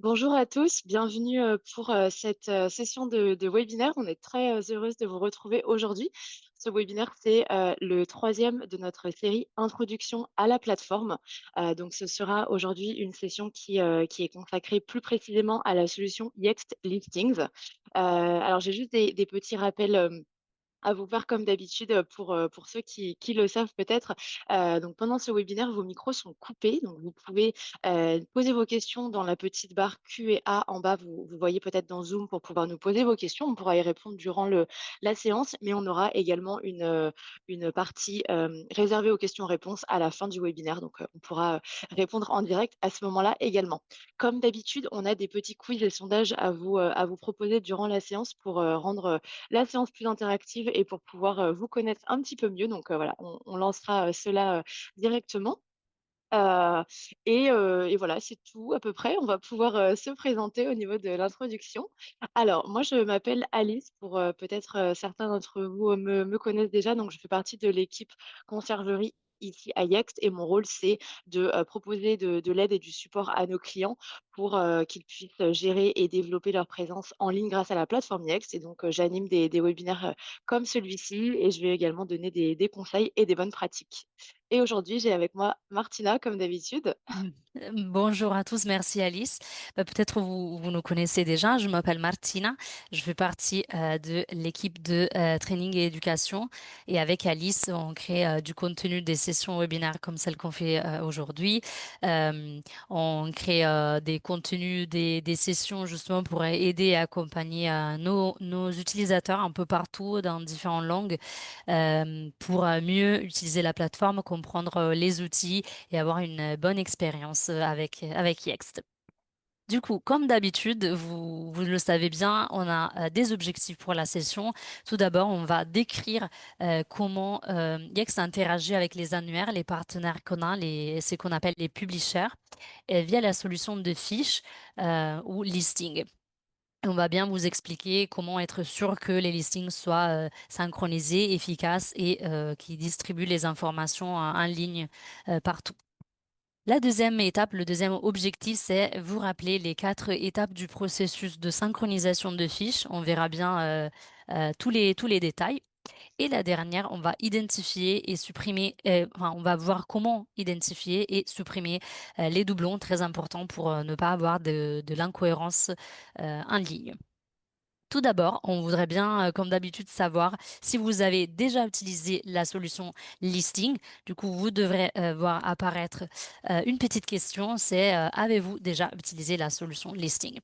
Bonjour à tous, bienvenue pour cette session de webinaire. On est très heureuse de vous retrouver aujourd'hui. Ce webinaire, c'est le troisième de notre série Introduction à la plateforme. Donc, ce sera aujourd'hui une session qui est consacrée plus précisément à la solution Yext Listings. Alors, j'ai juste des petits rappels. À vous faire comme d'habitude, pour ceux qui le savent peut-être. Donc pendant ce webinaire, vos micros sont coupés, donc vous pouvez, poser vos questions dans la petite barre Q&A en bas. Vous voyez peut-être dans Zoom pour pouvoir nous poser vos questions. On pourra y répondre durant la séance, mais on aura également une partie, réservée aux questions-réponses à la fin du webinaire. Donc, on pourra, répondre en direct à ce moment-là également. Comme d'habitude, on a des petits quiz et sondages à vous proposer durant la séance pour, rendre, la séance plus interactive et pour pouvoir vous connaître un petit peu mieux. Donc voilà, on lancera cela directement. Euh, et voilà, c'est tout à peu près. On va pouvoir se présenter au niveau de l'introduction. Alors, moi, je m'appelle Alice, pour peut-être certains d'entre vous me connaissent déjà. Donc, je fais partie de l'équipe conciergerie ici à Yext et mon rôle, c'est de proposer de l'aide et du support à nos clients pour qu'ils puissent gérer et développer leur présence en ligne grâce à la plateforme Yext. Et donc, j'anime des webinaires comme celui-ci et je vais également donner des conseils et des bonnes pratiques. Et aujourd'hui, j'ai avec moi Martina, comme d'habitude. Bonjour à tous, merci Alice. Peut-être vous nous connaissez déjà, je m'appelle Martina, je fais partie de l'équipe de training et éducation et avec Alice, on crée du contenu des sessions webinaires comme celle qu'on fait aujourd'hui. Euh, on crée des contenus, des sessions justement pour aider et accompagner nos utilisateurs un peu partout dans différentes langues pour mieux utiliser la plateforme, comprendre les outils et avoir une bonne expérience avec Yext. Du coup, comme d'habitude, vous le savez bien, on a des objectifs pour la session. Tout d'abord, on va décrire comment Yext interagit avec les annuaires, les partenaires qu'on a, ce qu'on appelle les publishers, via la solution de fiches ou listing. On va bien vous expliquer comment être sûr que les listings soient synchronisés, efficaces et qui distribuent les informations en ligne partout. La deuxième étape, le deuxième objectif, c'est vous rappeler les quatre étapes du processus de synchronisation de fiches. On verra bien tous les détails. Et la dernière, on va identifier et supprimer, enfin, on va voir comment identifier et supprimer les doublons, très important pour ne pas avoir de l'incohérence en ligne. Tout d'abord, on voudrait bien, comme d'habitude, savoir si vous avez déjà utilisé la solution Listing. Du coup, vous devrez voir apparaître une petite question, c'est avez-vous déjà utilisé la solution Listing?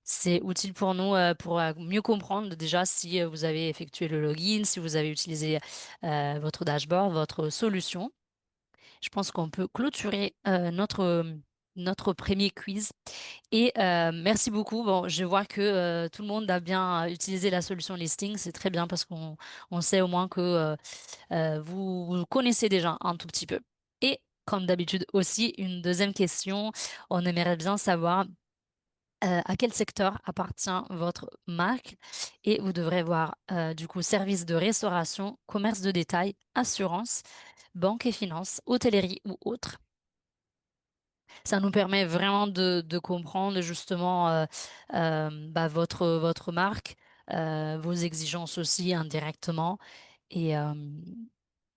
C'est utile pour nous pour mieux comprendre déjà si vous avez effectué le login, si vous avez utilisé votre dashboard, votre solution. Je pense qu'on peut clôturer notre premier quiz. Et merci beaucoup. Bon, je vois que tout le monde a bien utilisé la solution listing. C'est très bien parce qu'on sait au moins que vous connaissez déjà un tout petit peu. Et comme d'habitude aussi, une deuxième question. On aimerait bien savoir à quel secteur appartient votre marque. Et vous devrez voir du coup service de restauration, commerce de détail, assurance, banque et finance, hôtellerie ou autre. Ça nous permet vraiment de comprendre justement votre marque, vos exigences aussi indirectement, et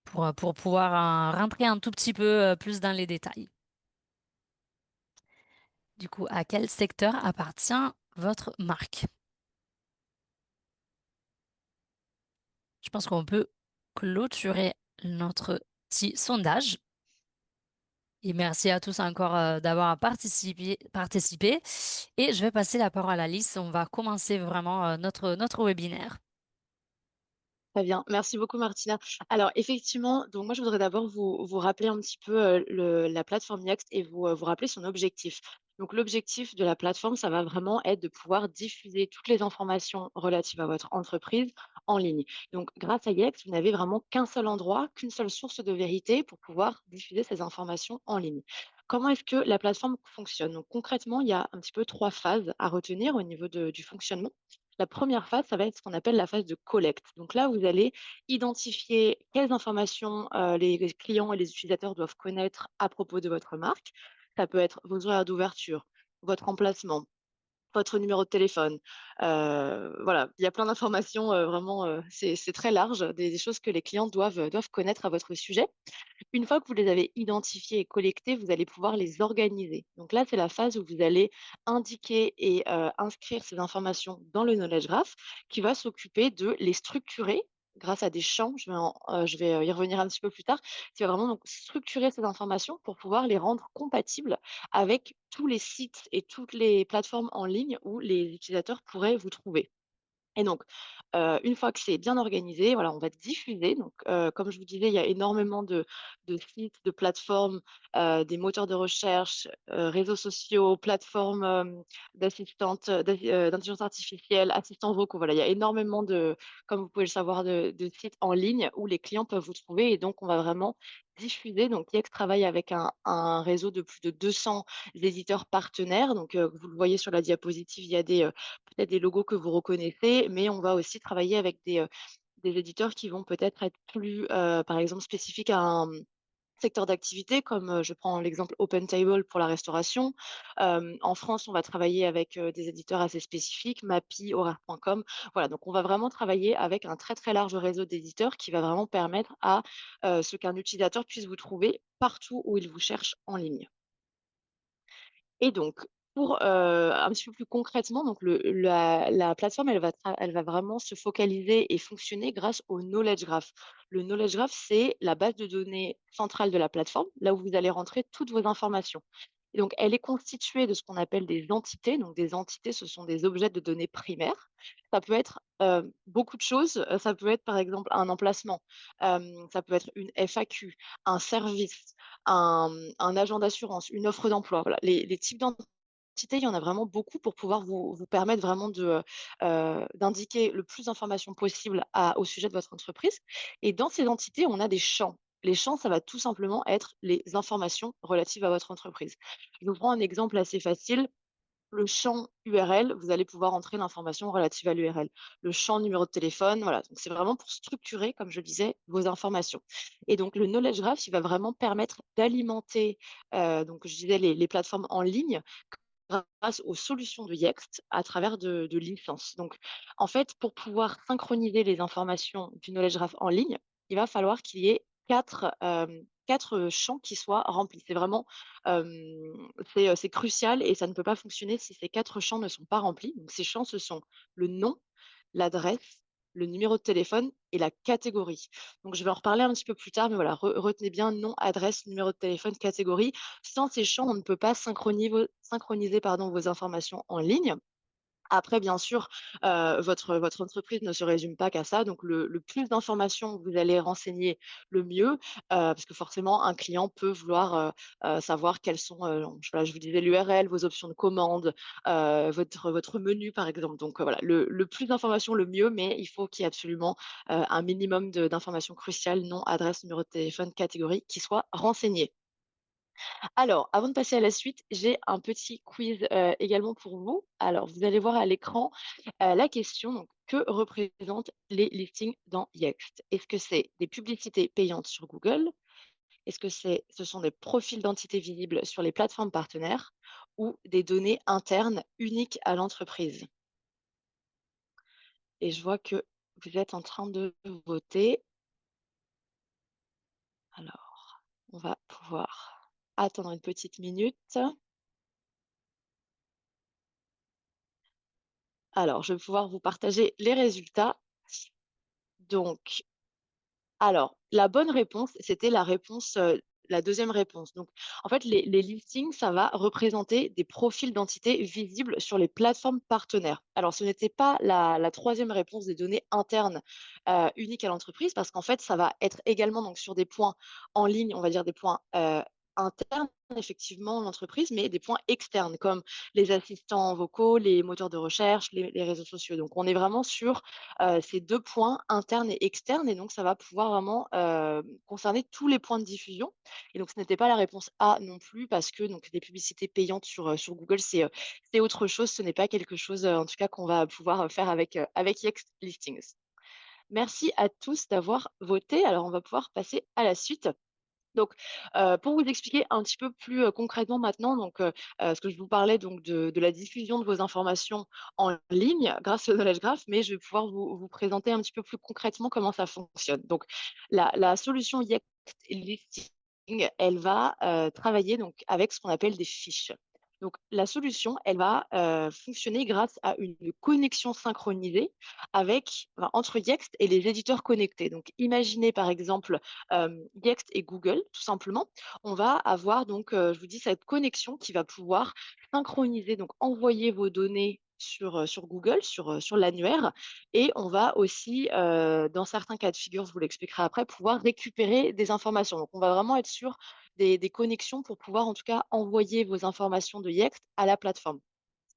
pour pouvoir rentrer un tout petit peu plus dans les détails. Du coup, à quel secteur appartient votre marque? Je pense qu'on peut clôturer notre petit sondage. Et merci à tous encore d'avoir participé. Et je vais passer la parole à Alice. On va commencer vraiment notre webinaire. Très bien, merci beaucoup Martina. Alors effectivement, donc moi je voudrais d'abord vous rappeler un petit peu la plateforme Yext et vous rappeler son objectif. Donc l'objectif de la plateforme, ça va vraiment être de pouvoir diffuser toutes les informations relatives à votre entreprise en ligne. Donc grâce à Yext, vous n'avez vraiment qu'un seul endroit, qu'une seule source de vérité pour pouvoir diffuser ces informations en ligne. Comment est-ce que la plateforme fonctionne? Donc concrètement, il y a un petit peu trois phases à retenir au niveau du fonctionnement. La première phase, ça va être ce qu'on appelle la phase de collecte. Donc là, vous allez identifier quelles informations les clients et les utilisateurs doivent connaître à propos de votre marque. Ça peut être vos horaires d'ouverture, votre emplacement, votre numéro de téléphone. Voilà, il y a plein d'informations, vraiment, c'est très large, des choses que les clients doivent connaître à votre sujet. Une fois que vous les avez identifiés et collectés, vous allez pouvoir les organiser. Donc là, c'est la phase où vous allez indiquer et inscrire ces informations dans le knowledge graph qui va s'occuper de les structurer grâce à des champs. Je vais y revenir un petit peu plus tard. Qui va vraiment donc structurer ces informations pour pouvoir les rendre compatibles avec tous les sites et toutes les plateformes en ligne où les utilisateurs pourraient vous trouver. Et donc, une fois que c'est bien organisé, voilà, on va diffuser. Donc, comme je vous disais, il y a énormément de sites, de plateformes, des moteurs de recherche, réseaux sociaux, plateformes, d'assistantes, d'intelligence artificielle, assistants vocaux. Voilà, il y a énormément de, comme vous pouvez le savoir, de sites en ligne où les clients peuvent vous trouver et donc on va vraiment diffuser. Donc Yext travaille avec un réseau de plus de 200 éditeurs partenaires. Donc, vous le voyez sur la diapositive, il y a peut-être des logos que vous reconnaissez, mais on va aussi travailler avec des éditeurs qui vont peut-être être plus, par exemple, spécifiques à un secteur d'activité, comme je prends l'exemple OpenTable pour la restauration. En France, on va travailler avec des éditeurs assez spécifiques, Mappy, Horaire.com. Voilà, donc on va vraiment travailler avec un très très large réseau d'éditeurs qui va vraiment permettre à ce qu'un utilisateur puisse vous trouver partout où il vous cherche en ligne. Et donc, pour, un petit peu plus concrètement, donc la plateforme, elle va vraiment se focaliser et fonctionner grâce au knowledge graph. Le knowledge graph, c'est la base de données centrale de la plateforme, là où vous allez rentrer toutes vos informations. Et donc, elle est constituée de ce qu'on appelle des entités. Donc, des entités, ce sont des objets de données primaires. Ça peut être, beaucoup de choses. Ça peut être, par exemple, un emplacement, ça peut être une FAQ, un service, un agent d'assurance, une offre d'emploi. Voilà, les types d'entités, il y en a vraiment beaucoup pour pouvoir vous permettre vraiment d'indiquer le plus d'informations possible au sujet de votre entreprise. Et dans ces entités, on a des champs. Les champs, ça va tout simplement être les informations relatives à votre entreprise. Je vous prends un exemple assez facile. Le champ URL, vous allez pouvoir entrer l'information relative à l'URL. Le champ numéro de téléphone, voilà. Donc c'est vraiment pour structurer, comme je le disais, vos informations. Et donc le knowledge graph, il va vraiment permettre d'alimenter, donc je disais les plateformes en ligne grâce aux solutions de Yext à travers de licences. Donc en fait, pour pouvoir synchroniser les informations du knowledge graph en ligne, il va falloir qu'il y ait 4 champs qui soient remplis. C'est vraiment, c'est crucial et ça ne peut pas fonctionner si ces 4 champs ne sont pas remplis. Donc ces champs, ce sont le nom, l'adresse, le numéro de téléphone et la catégorie. Donc je vais en reparler un petit peu plus tard, mais voilà, retenez bien nom, adresse, numéro de téléphone, catégorie. Sans ces champs, on ne peut pas synchroniser pardon, vos informations en ligne. Après, bien sûr, votre entreprise ne se résume pas qu'à ça, donc le plus d'informations que vous allez renseigner, le mieux, parce que forcément un client peut vouloir, savoir quelles sont, voilà, je vous disais l'URL, vos options de commande, votre menu par exemple. Donc, voilà, le plus d'informations, le mieux, mais il faut qu'il y ait absolument, un minimum d'informations cruciales, nom, adresse, numéro de téléphone, catégorie, qui soient renseignées. Alors, avant de passer à la suite, j'ai un petit quiz, également pour vous. Alors, vous allez voir à l'écran, la question, donc: que représentent les listings dans Yext? Est-ce que c'est des publicités payantes sur Google? Est-ce que ce sont des profils d'entités visibles sur les plateformes partenaires ou des données internes uniques à l'entreprise? Et je vois que vous êtes en train de voter. Alors, on va pouvoir attendre une petite minute. Alors, je vais pouvoir vous partager les résultats. Donc, alors, la bonne réponse, c'était la deuxième réponse. Donc, en fait, les listings, ça va représenter des profils d'entités visibles sur les plateformes partenaires. Alors, ce n'était pas la 3e réponse des données internes, uniques à l'entreprise parce qu'en fait, ça va être également donc sur des points en ligne, on va dire des points, internes effectivement, l'entreprise, mais des points externes comme les assistants vocaux, les moteurs de recherche, les réseaux sociaux. Donc, on est vraiment sur ces 2 points internes et externes et donc ça va pouvoir vraiment, concerner tous les points de diffusion et donc ce n'était pas la réponse A non plus parce que donc des publicités payantes sur Google, c'est autre chose. Ce n'est pas quelque chose, en tout cas qu'on va pouvoir, faire avec Yext Listings. Merci à tous d'avoir voté. Alors on va pouvoir passer à la suite. Donc, pour vous expliquer un petit peu plus, concrètement maintenant, donc, parce que je vous parlais donc de la diffusion de vos informations en ligne grâce au Knowledge Graph, mais je vais pouvoir vous présenter un petit peu plus concrètement comment ça fonctionne. Donc la solution Yext Listing, elle va, travailler donc avec ce qu'on appelle des fiches. Donc la solution, elle va, fonctionner grâce à une connexion synchronisée avec enfin, entre Yext et les éditeurs connectés. Donc imaginez par exemple, Yext et Google, tout simplement. On va avoir donc, je vous dis, cette connexion qui va pouvoir synchroniser, donc envoyer vos données sur Google, sur l'annuaire et on va aussi, dans certains cas de figure, je vous l'expliquerai après, pouvoir récupérer des informations. Donc on va vraiment être sur des connexions pour pouvoir, en tout cas, envoyer vos informations de Yext à la plateforme.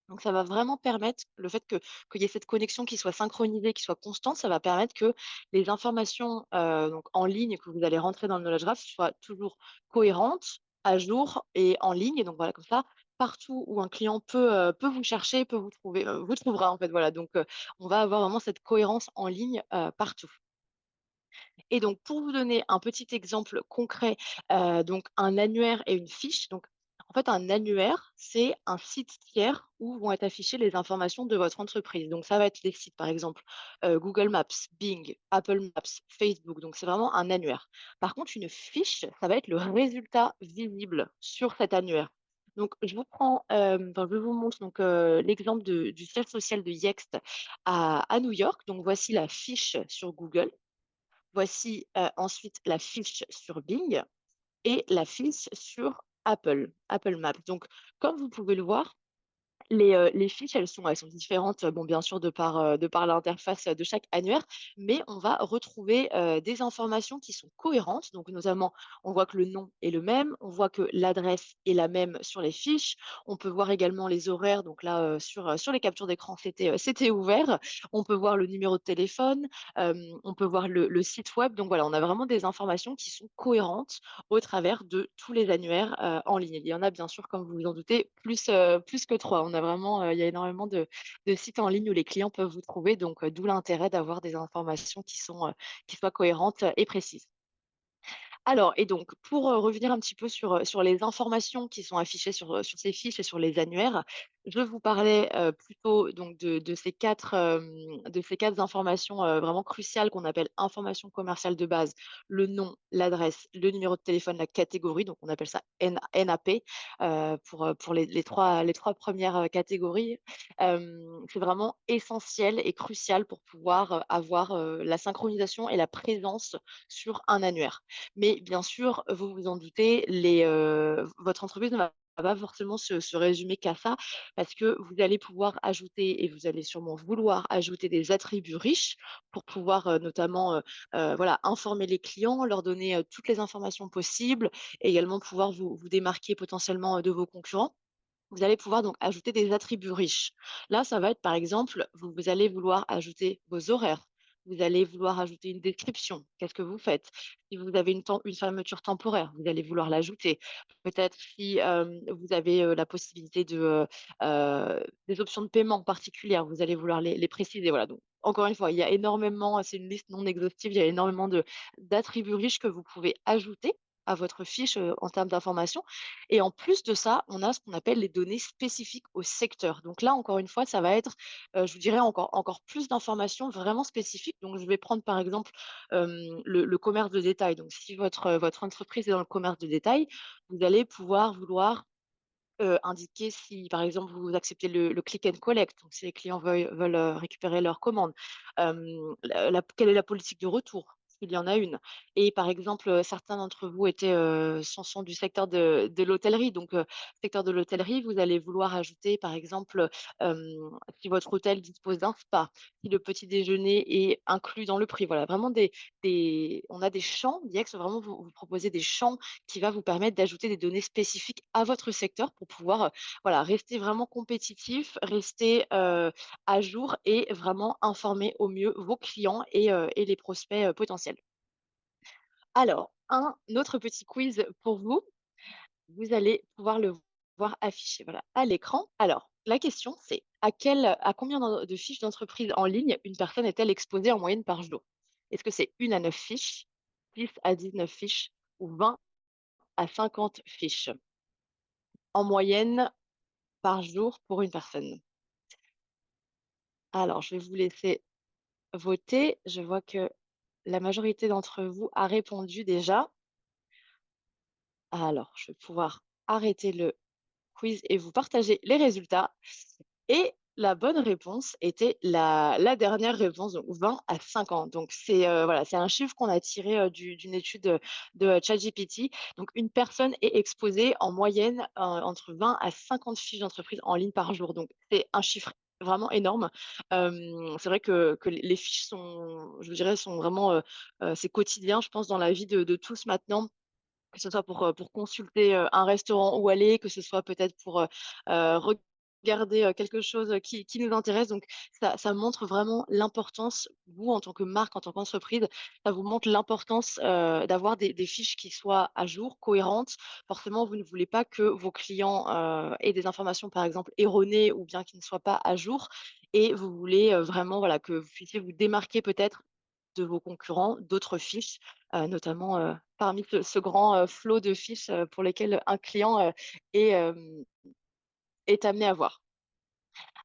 Donc ça va vraiment permettre le fait qu'il y ait cette connexion qui soit synchronisée, qui soit constante, ça va permettre que les informations, donc en ligne que vous allez rentrer dans le Knowledge Graph soient toujours cohérentes, à jour et en ligne et donc voilà, comme ça, partout où un client peut vous chercher, peut vous trouver, vous trouvera en fait, voilà. Donc on va avoir vraiment cette cohérence en ligne, partout. Et donc, pour vous donner un petit exemple concret, donc un annuaire et une fiche. Donc, en fait, un annuaire, c'est un site tiers où vont être affichées les informations de votre entreprise. Donc, ça va être les sites, par exemple, Google Maps, Bing, Apple Maps, Facebook. Donc, c'est vraiment un annuaire. Par contre, une fiche, ça va être le résultat visible sur cet annuaire. Donc, je vous prends, enfin, je vous montre donc l'exemple du siège social de Yext à New York. Donc, voici la fiche sur Google. Voici, ensuite la fiche sur Bing et la fiche sur Apple Maps. Donc comme vous pouvez le voir, les fiches, elles sont différentes, bon, bien sûr, de par l'interface, de chaque annuaire, mais on va retrouver, des informations qui sont cohérentes. Donc notamment, on voit que le nom est le même, on voit que l'adresse est la même sur les fiches. On peut voir également les horaires, donc là, sur les captures d'écran, c'était ouvert. On peut voir le numéro de téléphone, on peut voir le site web. Donc voilà, on a vraiment des informations qui sont cohérentes au travers de tous les annuaires, en ligne. Il y en a bien sûr, comme vous vous en doutez, plus que 3. On a vraiment, il y a énormément de sites en ligne où les clients peuvent vous trouver, donc d'où l'intérêt d'avoir des informations qui soient cohérentes et précises. Alors et donc pour, revenir un petit peu sur les informations qui sont affichées sur ces fiches et sur les annuaires, je vous parlais, plutôt donc de ces 4 informations, vraiment cruciales qu'on appelle informations commerciales de base. Le nom, l'adresse, le numéro de téléphone, la catégorie, donc on appelle ça NAP, pour les 3 premières catégories. C'est vraiment essentiel et crucial pour pouvoir, avoir, la synchronisation et la présence sur un annuaire. Mais bien sûr, vous vous en doutez, votre entreprise ne va pas forcément se résumer qu'à ça, parce que vous allez pouvoir ajouter et vous allez sûrement vouloir ajouter des attributs riches pour pouvoir, notamment, voilà, informer les clients, leur donner, toutes les informations possibles, et également pouvoir vous démarquer potentiellement, de vos concurrents. Vous allez pouvoir donc ajouter des attributs riches. Là, ça va être par exemple, vous allez vouloir ajouter vos horaires. Vous allez vouloir ajouter une description. Qu'est-ce que vous faites? Si vous avez une fermeture temporaire, vous allez vouloir l'ajouter. Peut-être si vous avez la possibilité des options de paiement particulières, vous allez vouloir les préciser. Voilà. Donc, encore une fois, il y a énormément, c'est une liste non exhaustive, il y a énormément d'attributs riches que vous pouvez ajouter à votre fiche en termes d'informations. Et en plus de ça, on a ce qu'on appelle les données spécifiques au secteur. Donc là, encore une fois, ça va être, je vous dirais encore plus d'informations vraiment spécifiques. Donc je vais prendre par exemple, le commerce de détail. Donc si votre entreprise est dans le commerce de détail, vous allez pouvoir vouloir, indiquer si, par exemple, vous acceptez le click and collect, donc si les clients veulent, récupérer leur commande. Quelle est la politique de retour? S'il y en a une. Et par exemple, certains d'entre vous sont du secteur de l'hôtellerie. Donc, secteur de l'hôtellerie, vous allez vouloir ajouter, par exemple, si votre hôtel dispose d'un spa, si le petit déjeuner est inclus dans le prix. Voilà, vraiment on a des champs, Yext va vraiment vous proposer des champs qui va vous permettre d'ajouter des données spécifiques à votre secteur pour pouvoir, voilà, rester vraiment compétitif, rester, à jour et vraiment informer au mieux vos clients et les prospects, potentiels. Alors, un autre petit quiz pour vous. Vous allez pouvoir le voir affiché, voilà, à l'écran. Alors, la question c'est à combien de fiches d'entreprise en ligne une personne est-elle exposée en moyenne par jour? Est-ce que c'est 1 à 9 fiches, 10 à 19 fiches ou 20 à 50 fiches en moyenne par jour pour une personne. Alors, je vais vous laisser voter. Je vois que la majorité d'entre vous a répondu déjà. Alors, je vais pouvoir arrêter le quiz et vous partager les résultats. Et la bonne réponse était la dernière réponse, donc 20 à 50. Donc c'est voilà, c'est un chiffre qu'on a tiré d'une étude de ChatGPT. Donc une personne est exposée en moyenne entre 20 à 50 fiches d'entreprise en ligne par jour. Donc c'est un chiffre vraiment énorme. C'est vrai que les fiches sont, je dirais, sont vraiment, c'est quotidien, je pense, dans la vie de tous maintenant, que ce soit pour consulter, un restaurant où aller, que ce soit peut-être pour, regarder, quelque chose, qui nous intéresse. Donc ça montre vraiment l'importance, vous, en tant que marque, en tant qu'entreprise, ça vous montre l'importance, d'avoir des fiches qui soient à jour, cohérentes. Forcément, vous ne voulez pas que vos clients, aient des informations, par exemple, erronées ou bien qui ne soient pas à jour, et vous voulez, vraiment, voilà, que vous puissiez vous démarquer peut-être de vos concurrents, d'autres fiches, notamment, parmi ce grand, flot de fiches, pour lesquelles un client, est, est amené à voir.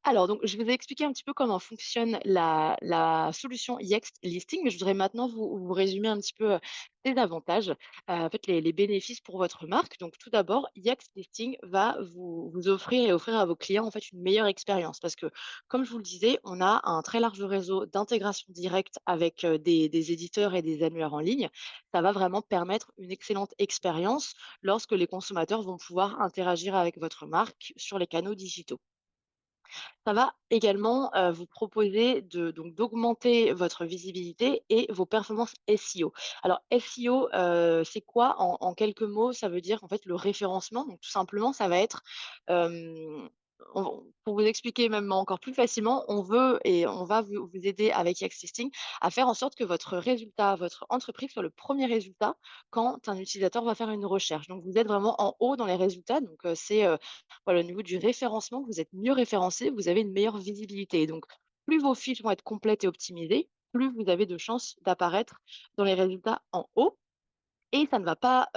Alors donc, je vous ai expliqué un petit peu comment fonctionne la solution Yext Listing, mais je voudrais maintenant vous résumer un petit peu, les avantages, en fait les bénéfices pour votre marque. Donc tout d'abord, Yext Listing va vous offrir et offrir à vos clients, en fait, une meilleure expérience, parce que, comme je vous le disais, on a un très large réseau d'intégration directe avec, des éditeurs et des annuaires en ligne. Ça va vraiment permettre une excellente expérience lorsque les consommateurs vont pouvoir interagir avec votre marque sur les canaux digitaux. Ça va également, vous proposer d'augmenter votre visibilité et vos performances SEO. Alors SEO, c'est quoi en quelques mots? Ça veut dire, en fait, le référencement. Donc tout simplement, ça va être, on pour vous expliquer même encore plus facilement, on veut et on va vous aider avec Yaxisting à faire en sorte que votre résultat, votre entreprise soit le premier résultat quand un utilisateur va faire une recherche. Donc vous êtes vraiment en haut dans les résultats. Donc c'est, voilà, au niveau du référencement, vous êtes mieux référencé, vous avez une meilleure visibilité. Et donc, plus vos fiches vont être complètes et optimisées, plus vous avez de chances d'apparaître dans les résultats en haut. Et ça ne va pas,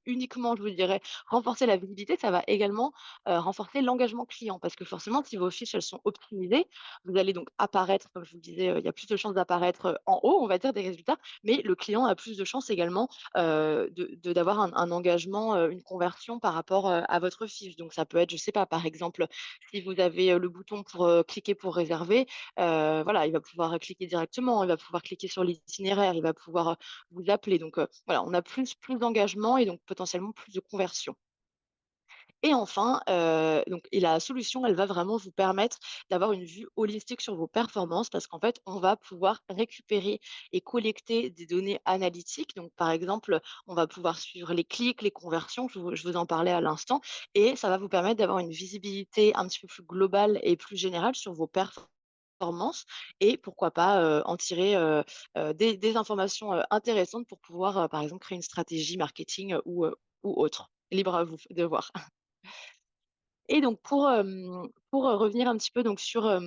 uniquement, je vous dirais, renforcer la visibilité, ça va également, renforcer l'engagement client. Parce que forcément, si vos fiches, elles sont optimisées, vous allez donc apparaître, comme je vous le disais, il y a plus de chances d'apparaître, en haut, on va dire, des résultats, mais le client a plus de chances également, d'avoir un engagement, une conversion par rapport, à votre fiche. Donc ça peut être, je sais pas, par exemple, si vous avez, le bouton pour, cliquer pour réserver, voilà, il va pouvoir cliquer directement, il va pouvoir cliquer sur l'itinéraire, il va pouvoir, vous appeler. Donc, voilà, on a plus d'engagement et donc potentiellement plus de conversion. Et enfin, la solution, elle va vraiment vous permettre d'avoir une vue holistique sur vos performances, parce qu'en fait, on va pouvoir récupérer et collecter des données analytiques. Donc par exemple, on va pouvoir suivre les clics, les conversions, je vous en parlais à l'instant, et ça va vous permettre d'avoir une visibilité un petit peu plus globale et plus générale sur vos performances, et pourquoi pas, en tirer, des informations, intéressantes pour pouvoir, par exemple, créer une stratégie marketing, ou autre. Libre à vous de voir. Et donc pour, revenir un petit peu donc sur,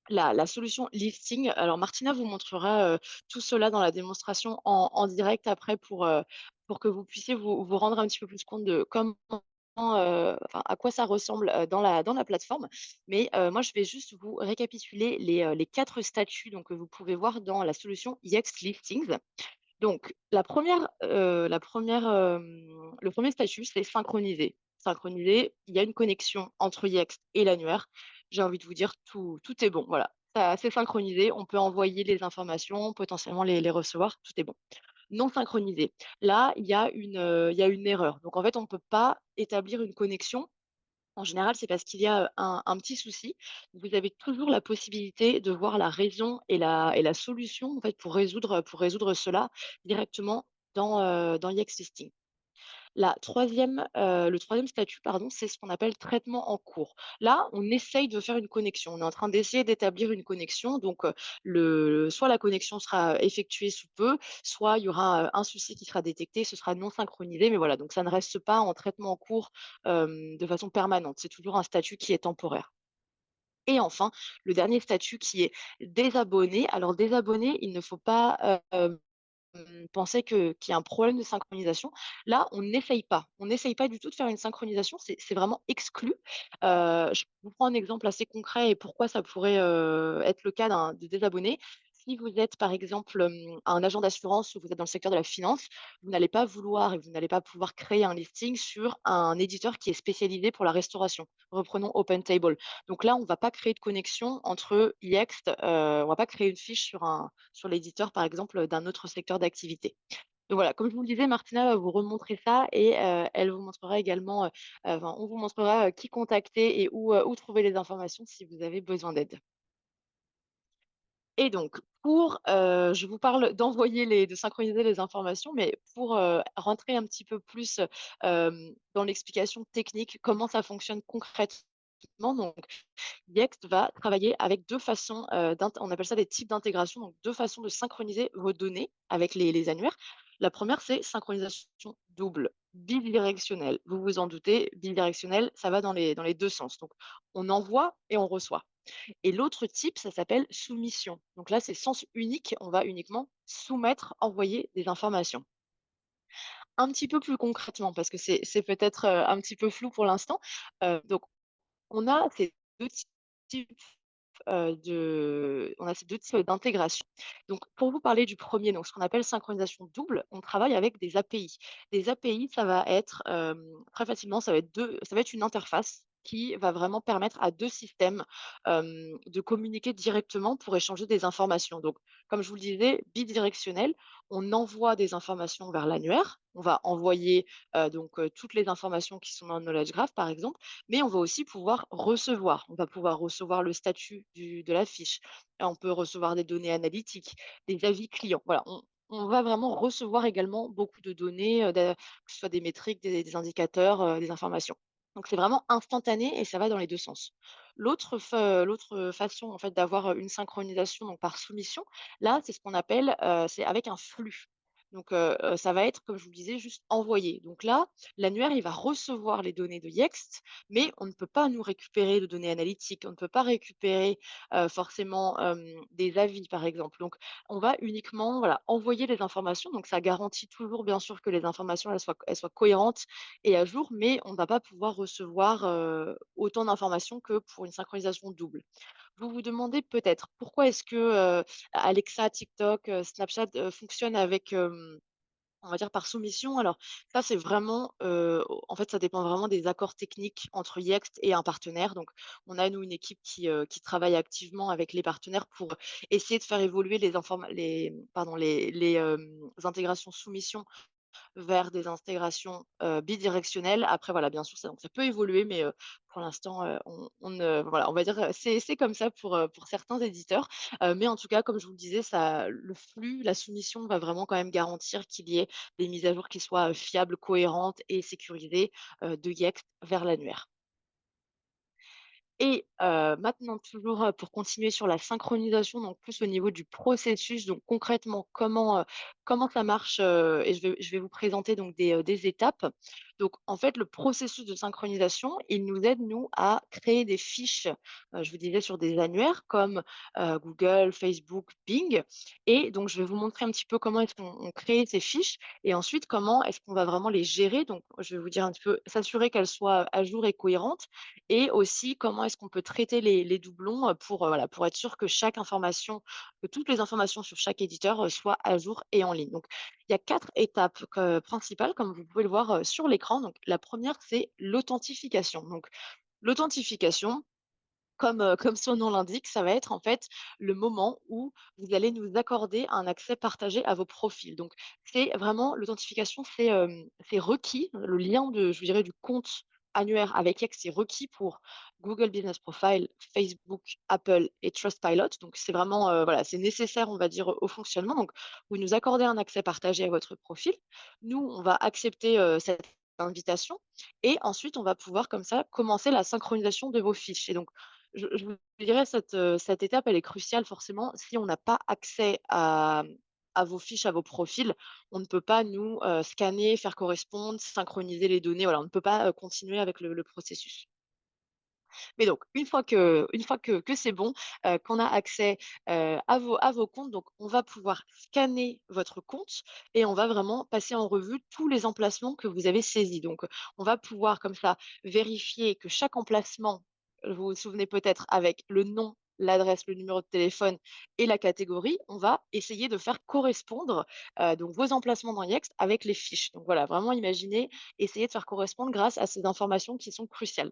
la solution lifting, alors Martina vous montrera, tout cela dans la démonstration en direct après pour que vous puissiez vous rendre un petit peu plus compte de comment, enfin, à quoi ça ressemble, dans la plateforme. Mais, moi je vais juste vous récapituler les 4 statuts donc que vous pouvez voir dans la solution Yext Liftings. Donc le premier statut, c'est synchroniser. Synchroniser, il y a une connexion entre Yext et l'annuaire. J'ai envie de vous dire, tout est bon, voilà. Ça c'est synchronisé, on peut envoyer les informations, potentiellement les recevoir, tout est bon. Non synchronisé, là, il y a une erreur. Donc en fait, on ne peut pas établir une connexion. En général, c'est parce qu'il y a, un petit souci. Vous avez toujours la possibilité de voir la raison et la solution, en fait, pour résoudre cela directement dans Yext. Le troisième statut, pardon, c'est ce qu'on appelle traitement en cours. Là, on essaye de faire une connexion. On est en train d'essayer d'établir une connexion. Donc, soit la connexion sera effectuée sous peu, soit il y aura, un souci qui sera détecté, ce sera non synchronisé. Mais voilà, donc ça ne reste pas en traitement en cours, de façon permanente. C'est toujours un statut qui est temporaire. Et enfin, le dernier statut qui est désabonné. Alors désabonné, il ne faut pas, pensaient qu'il y a un problème de synchronisation. Là, on n'essaye pas. On n'essaye pas du tout de faire une synchronisation, c'est vraiment exclu. Je vous prends un exemple assez concret et pourquoi ça pourrait, être le cas de des abonnés. Si vous êtes, par exemple, un agent d'assurance ou vous êtes dans le secteur de la finance, vous n'allez pas vouloir et vous n'allez pas pouvoir créer un listing sur un éditeur qui est spécialisé pour la restauration. Reprenons OpenTable. Donc là, on ne va pas créer de connexion entre Yext, on va pas créer une fiche sur l'éditeur, par exemple, d'un autre secteur d'activité. Donc voilà, comme je vous le disais, Martina va vous remontrer ça et elle vous montrera également, enfin, on vous montrera, qui contacter et où trouver les informations si vous avez besoin d'aide. Et donc pour, je vous parle de synchroniser les informations, mais pour, rentrer un petit peu plus, dans l'explication technique, comment ça fonctionne concrètement, donc Yext va travailler avec 2 façons, on appelle ça des types d'intégration, donc 2 façons de synchroniser vos données avec les annuaires. La première, c'est synchronisation double, bidirectionnelle. Vous vous en doutez, bidirectionnelle, ça va dans les 2 sens. Donc on envoie et on reçoit. Et l'autre type, ça s'appelle soumission. Donc là, c'est sens unique, on va uniquement soumettre, envoyer des informations. Un petit peu plus concrètement, parce que c'est peut-être, un petit peu flou pour l'instant, donc on a ces 2 types on a ces 2 types d'intégration. Donc pour vous parler du premier, donc ce qu'on appelle synchronisation double, on travaille avec des API. Des API, ça va être, très facilement, ça va être une interface qui va vraiment permettre à 2 systèmes, de communiquer directement pour échanger des informations. Donc comme je vous le disais, bidirectionnel, on envoie des informations vers l'annuaire. On va envoyer, toutes les informations qui sont dans le knowledge graph, par exemple, mais on va aussi pouvoir recevoir. On va pouvoir recevoir le statut de la fiche. On peut recevoir des données analytiques, des avis clients. Voilà, on va vraiment recevoir également beaucoup de données, que ce soit des métriques, des indicateurs, des informations. Donc c'est vraiment instantané et ça va dans les 2 sens. L'autre façon en fait d'avoir, une synchronisation donc par soumission, là, c'est ce qu'on appelle, c'est avec un flux. Donc ça va être, comme je vous le disais, juste envoyé. Donc là, l'annuaire, il va recevoir les données de Yext, mais on ne peut pas nous récupérer de données analytiques, on ne peut pas récupérer, forcément, des avis, par exemple. Donc on va uniquement, voilà, envoyer les informations. Donc ça garantit toujours, bien sûr, que les informations, elles soient cohérentes et à jour, mais on ne va pas pouvoir recevoir, autant d'informations que pour une synchronisation double. Vous vous demandez peut-être pourquoi est-ce que, Alexa, TikTok, Snapchat, fonctionnent avec, on va dire par soumission. Alors ça, c'est vraiment, en fait, ça dépend vraiment des accords techniques entre Yext et un partenaire. Donc on a, nous, une équipe qui travaille activement avec les partenaires pour essayer de faire évoluer les intégrations soumission vers des intégrations, bidirectionnelles. Après voilà, bien sûr, ça peut évoluer, mais pour l'instant, on ne voilà, on va dire, c'est comme ça pour certains éditeurs. Mais en tout cas, comme je vous le disais, le flux, la soumission va vraiment quand même garantir qu'il y ait des mises à jour qui soient, fiables, cohérentes et sécurisées, de Yext vers l'annuaire. Et maintenant toujours, pour continuer sur la synchronisation, donc plus au niveau du processus, donc concrètement comment ça marche, et je vais vous présenter donc des étapes. Donc en fait, le processus de synchronisation, il nous aide nous à créer des fiches, je vous disais sur des annuaires comme, Google, Facebook, Bing, et donc je vais vous montrer un petit peu comment est-ce qu'on crée ces fiches et ensuite comment est-ce qu'on va vraiment les gérer. Donc je vais vous dire un petit peu s'assurer qu'elles soient à jour et cohérentes et aussi comment est-ce qu'on peut traiter les doublons, pour, voilà, pour être sûr que toutes les informations sur chaque éditeur, soient à jour et en ligne. Donc il y a 4 étapes principales comme vous pouvez le voir, sur l'écran. Donc la première, c'est l'authentification. Donc l'authentification, comme son nom l'indique, ça va être en fait le moment où vous allez nous accorder un accès partagé à vos profils. Donc c'est vraiment l'authentification, c'est requis, le lien je vous dirais du compte annuaire avec Yext, c'est requis pour Google Business Profile, Facebook, Apple et Trustpilot. Donc c'est vraiment, voilà, c'est nécessaire, on va dire, au fonctionnement. Donc vous nous accordez un accès partagé à votre profil. Nous, on va accepter, cette invitation et ensuite on va pouvoir comme ça commencer la synchronisation de vos fiches et donc je vous dirais cette étape, elle est cruciale forcément. Si on n'a pas accès à vos fiches, à vos profils, on ne peut pas nous, scanner, faire correspondre, synchroniser les données. Voilà, on ne peut pas, continuer avec le processus. Mais donc une fois que c'est bon, qu'on a accès, à vos comptes, donc on va pouvoir scanner votre compte et on va vraiment passer en revue tous les emplacements que vous avez saisis. Donc, on va pouvoir comme ça vérifier que chaque emplacement, vous vous souvenez peut-être avec le nom, l'adresse, le numéro de téléphone et la catégorie, on va essayer de faire correspondre, donc vos emplacements dans Yext avec les fiches. Donc voilà, vraiment imaginez, essayer de faire correspondre grâce à ces informations qui sont cruciales.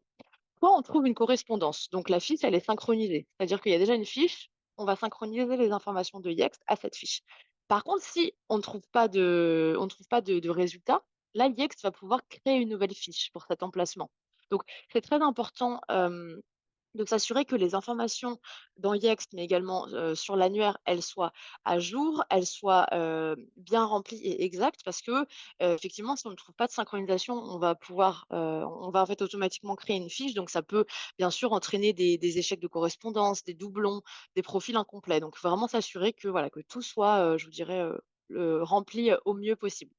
Soit on trouve une correspondance, donc la fiche, elle est synchronisée. C'est-à-dire qu'il y a déjà une fiche, on va synchroniser les informations de Yext à cette fiche. Par contre, si on ne trouve pas de résultat, là, Yext va pouvoir créer une nouvelle fiche pour cet emplacement. Donc, c'est très important, de s'assurer que les informations dans Yext, mais également, sur l'annuaire, elles soient à jour, elles soient, bien remplies et exactes parce que, effectivement, si on ne trouve pas de synchronisation, on va en fait automatiquement créer une fiche, donc ça peut bien sûr entraîner des échecs de correspondance, des doublons, des profils incomplets. Donc vraiment s'assurer que voilà, que tout soit, je vous dirais, rempli, au mieux possible.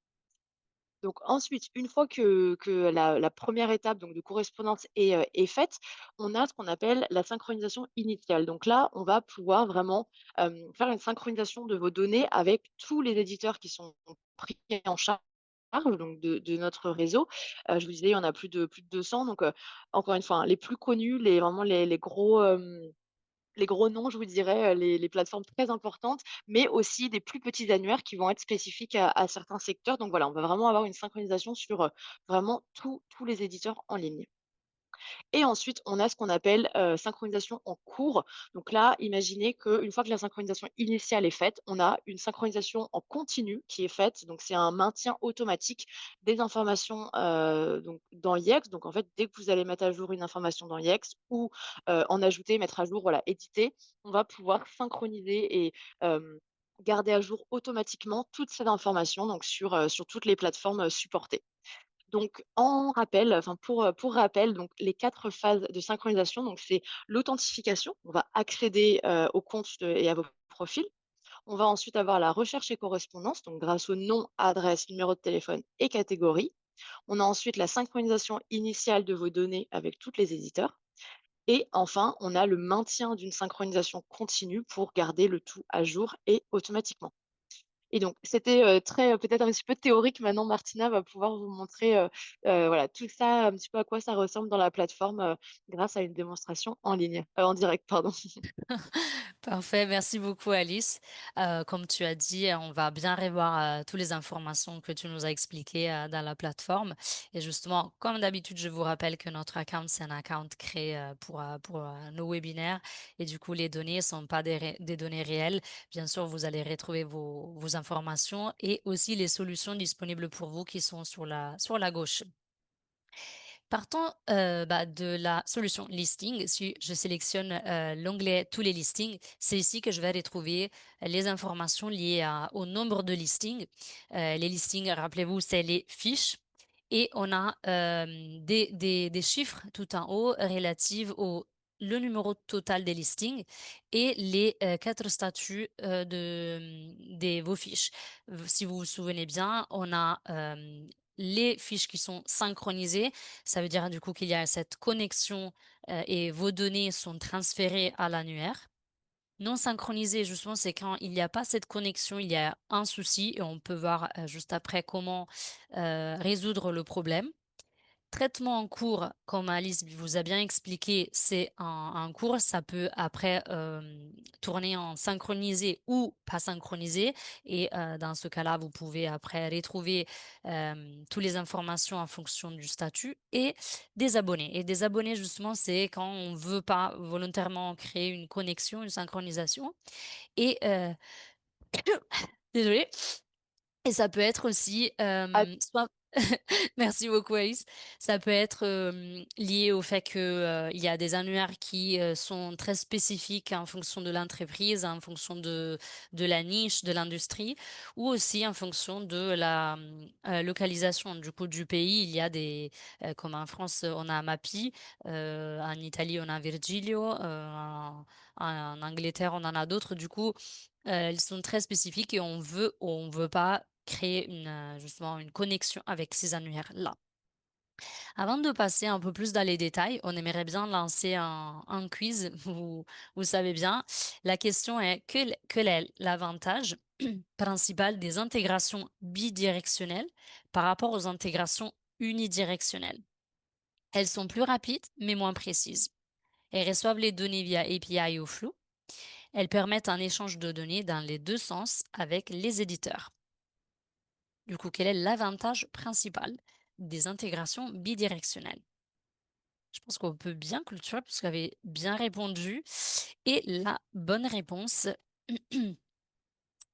Donc ensuite, une fois que la 1 étape donc de correspondance est faite, on a ce qu'on appelle la synchronisation initiale. Donc là, on va pouvoir vraiment, faire une synchronisation de vos données avec tous les éditeurs qui sont pris en charge donc de notre réseau. Je vous disais, il y en a plus de 200 donc, encore une fois, hein, les plus connus, vraiment les gros noms, je vous dirais, les plateformes très importantes, mais aussi des plus petits annuaires qui vont être spécifiques à certains secteurs. Donc voilà, on va vraiment avoir une synchronisation sur, vraiment tous les éditeurs en ligne. Et ensuite, on a ce qu'on appelle, synchronisation en cours. Donc là, imaginez qu'une fois que la synchronisation initiale est faite, on a une synchronisation en continu qui est faite. Donc c'est un maintien automatique des informations, donc dans Yext. Donc en fait, dès que vous allez mettre à jour une information dans Yext ou, en ajouter, mettre à jour, voilà, éditer, on va pouvoir synchroniser et garder à jour automatiquement toutes ces informations donc sur toutes les plateformes, supportées. Donc en rappel, enfin pour rappel, donc les 4 phases de synchronisation, donc c'est l'authentification, on va accéder, aux comptes et à vos profils. On va ensuite avoir la recherche et correspondance, donc grâce au nom, adresse, numéro de téléphone et catégorie. On a ensuite la synchronisation initiale de vos données avec tous les éditeurs et enfin, on a le maintien d'une synchronisation continue pour garder le tout à jour et automatiquement. Et donc c'était, très, peut-être un petit peu théorique. Maintenant Martina va pouvoir vous montrer, voilà tout ça, un petit peu à quoi ça ressemble dans la plateforme, grâce à une démonstration en ligne, en direct pardon. Parfait, merci beaucoup Alice. Comme tu as dit, on va bien revoir toutes les informations que tu nous as expliquées dans la plateforme. Et justement, comme d'habitude, je vous rappelle que notre account, c'est un account créé pour nos webinaires. Et du coup, les données ne sont pas des données réelles. Bien sûr, vous allez retrouver vos informations et aussi les solutions disponibles pour vous qui sont sur la gauche. Partons de la solution listing, si je sélectionne l'onglet tous les listings, c'est ici que je vais retrouver les informations liées au nombre de listings. Les listings, rappelez-vous, c'est les fiches. Et on a des chiffres tout en haut relatifs au le numéro total des listings et les 4 statuts de vos fiches. Si vous vous souvenez bien, on a les fiches qui sont synchronisées. Ça veut dire du coup qu'il y a cette connexion et vos données sont transférées à l'annuaire. Non synchronisé, justement, c'est quand il n'y a pas cette connexion, il y a un souci et on peut voir juste après comment résoudre le problème. Traitement en cours, comme Alice vous a bien expliqué, c'est un cours, ça peut après tourner en synchronisé ou pas synchronisé. Et dans ce cas-là, vous pouvez après retrouver toutes les informations en fonction du statut et des abonnés. Et des abonnés, justement, c'est quand on veut pas volontairement créer une connexion, une synchronisation. Et désolée. Et ça peut être aussi, Ah, soit merci beaucoup Alice. Ça peut être, lié au fait que, il y a des annuaires qui, sont très spécifiques en fonction de l'entreprise, en fonction de la niche, de l'industrie ou aussi en fonction de la, localisation. Du coup, du pays, il y a comme en France, on a Mappy, en Italie, on a Virgilio, en Angleterre, on en a d'autres. Du coup, elles sont très spécifiques et on veut ou on veut pas créer justement une connexion avec ces annuaires-là. Avant de passer un peu plus dans les détails, on aimerait bien lancer un quiz. Vous savez bien, la question est quel est l'avantage principal des intégrations bidirectionnelles par rapport aux intégrations unidirectionnelles? Elles sont plus rapides mais moins précises. Elles reçoivent les données via API ou flou. Elles permettent un échange de données dans les deux sens avec les éditeurs. Du coup, quel est l'avantage principal des intégrations bidirectionnelles? Je pense qu'on peut bien clôturer puisque vous avez bien répondu et la bonne réponse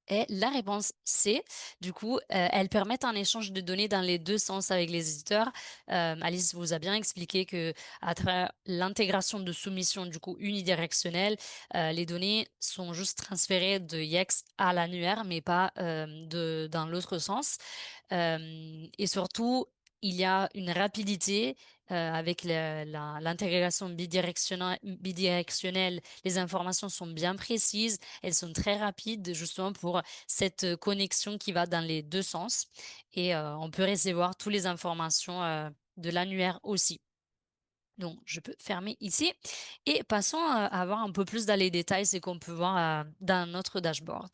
est la réponse C. Du coup, elles permettent un échange de données dans les 2 sens avec les éditeurs. Alice vous a bien expliqué que à travers l'intégration de soumission, du coup, unidirectionnelle, les données sont juste transférées de Yext à l'annuaire, mais pas, dans l'autre sens. Et surtout, il y a une rapidité, avec l'intégration bidirectionnelle. Les informations sont bien précises, elles sont très rapides justement pour cette, connexion qui va dans les 2 sens et on peut recevoir toutes les informations, de l'annuaire aussi. Donc je peux fermer ici et passons, à voir un peu plus dans les détails ce qu'on peut voir, dans notre dashboard.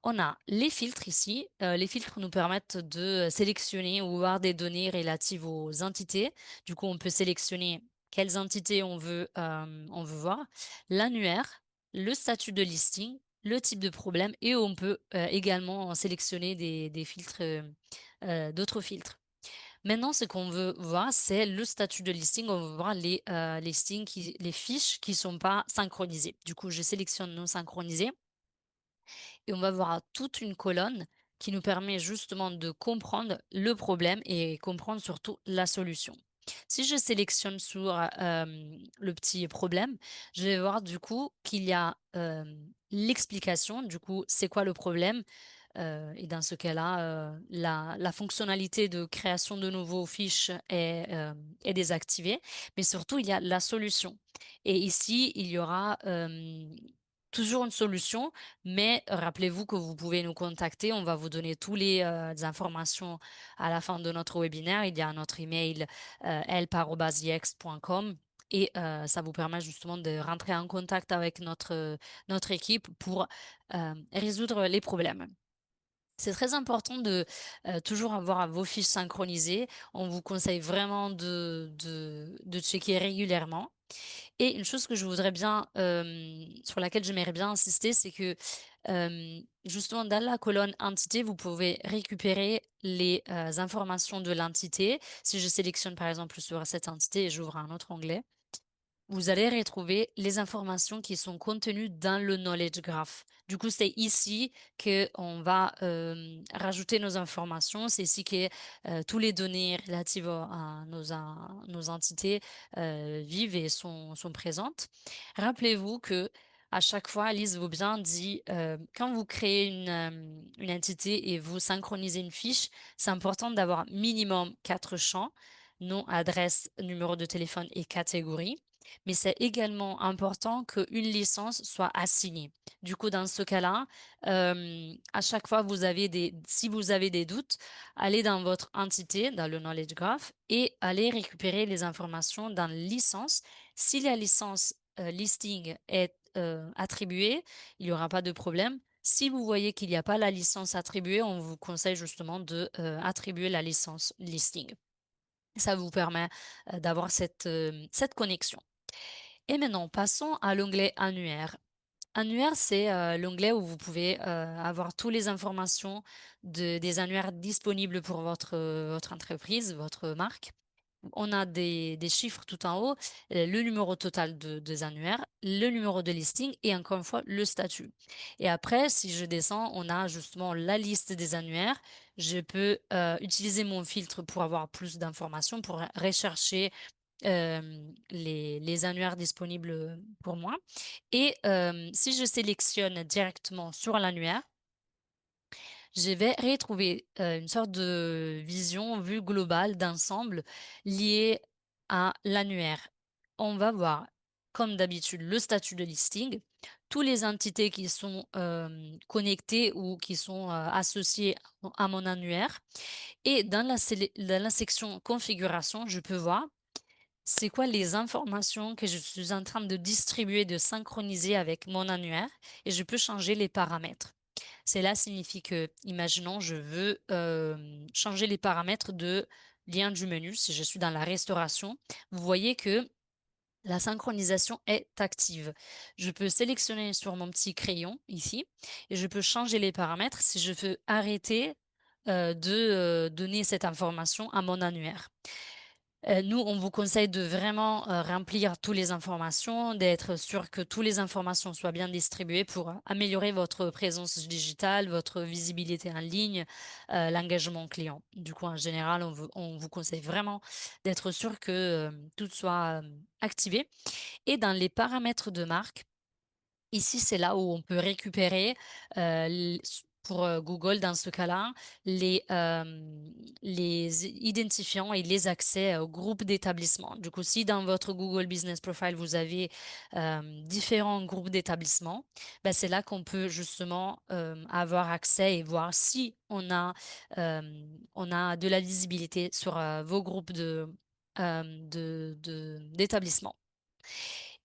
On a les filtres ici. Les filtres nous permettent de sélectionner ou voir des données relatives aux entités. Du coup, on peut sélectionner quelles entités on veut voir, l'annuaire, le statut de listing, le type de problème et on peut également sélectionner des filtres, d'autres filtres. Maintenant, ce qu'on veut voir, c'est le statut de listing. On veut voir les fiches qui sont pas synchronisées. Du coup, je sélectionne non synchronisé et on va voir toute une colonne qui nous permet justement de comprendre le problème et comprendre surtout la solution. Si je sélectionne sur le petit problème, je vais voir du coup qu'il y a l'explication, du coup, c'est quoi le problème, et dans ce cas-là, la fonctionnalité de création de nouveaux fiches est désactivée, mais surtout il y a la solution et ici, il y aura, toujours une solution, mais rappelez-vous que vous pouvez nous contacter. On va vous donner tous les informations à la fin de notre webinaire. Il y a notre email, help@yext.com et ça vous permet justement de rentrer en contact avec notre équipe pour, résoudre les problèmes. C'est très important de, toujours avoir vos fiches synchronisées. On vous conseille vraiment de checker régulièrement et une chose que je voudrais bien, sur laquelle j'aimerais bien insister, c'est que, justement dans la colonne entité, vous pouvez récupérer les, informations de l'entité. Si je sélectionne par exemple sur cette entité et j'ouvre un autre onglet, vous allez retrouver les informations qui sont contenues dans le knowledge graph. Du coup, c'est ici qu'on va, rajouter nos informations. C'est ici que, tous les données relatives à nos entités, vivent et sont présentes. Rappelez-vous que à chaque fois, Alice vous bien dit, quand vous créez une entité et vous synchronisez une fiche, c'est important d'avoir minimum 4 champs: nom, adresse, numéro de téléphone et catégorie. Mais c'est également important qu'une licence soit assignée. Du coup, dans ce cas-là, à chaque fois, si vous avez des doutes, allez dans votre entité, dans le knowledge graph et allez récupérer les informations dans licence. Si la licence listing est attribuée, il n'y aura pas de problème. Si vous voyez qu'il n'y a pas la licence attribuée, on vous conseille justement de attribuer la licence listing. Ça vous permet d'avoir cette connexion. Et maintenant, passons à l'onglet annuaire. Annuaire, c'est l'onglet où vous pouvez avoir toutes les informations des annuaires disponibles pour votre entreprise, votre marque. On a des chiffres tout en haut, le numéro total des annuaires, le numéro de listing et encore une fois le statut. Et après, si je descends, on a justement la liste des annuaires. Je peux utiliser mon filtre pour avoir plus d'informations, pour rechercher les annuaires disponibles pour moi. Et si je sélectionne directement sur l'annuaire, je vais retrouver, une sorte de vision, vue globale d'ensemble liée à l'annuaire. On va voir comme d'habitude, le statut de listing, toutes les entités qui sont connectées ou qui sont associées à mon annuaire. Et dans la section configuration, je peux voir c'est quoi les informations que je suis en train de distribuer, de synchroniser avec mon annuaire et je peux changer les paramètres. Cela signifie que, imaginons, je veux changer les paramètres de lien du menu. Si je suis dans la restauration, vous voyez que la synchronisation est active. Je peux sélectionner sur mon petit crayon ici et je peux changer les paramètres si je veux arrêter de donner cette information à mon annuaire. Nous, on vous conseille de vraiment, remplir toutes les informations, d'être sûr que toutes les informations soient bien distribuées pour améliorer votre présence digitale, votre visibilité en ligne, l'engagement client. Du coup, en général, on vous conseille vraiment d'être sûr que, tout soit, activé et dans les paramètres de marque, ici, c'est là où on peut récupérer, l s pour, Google dans ce cas-là, les identifiants et les accès au groupe d'établissements. Du coup, si dans votre Google Business Profile, vous avez, différents groupes d'établissements, bah, c'est là qu'on peut justement, avoir accès et voir si on a de la visibilité sur, vos groupes d'établissements.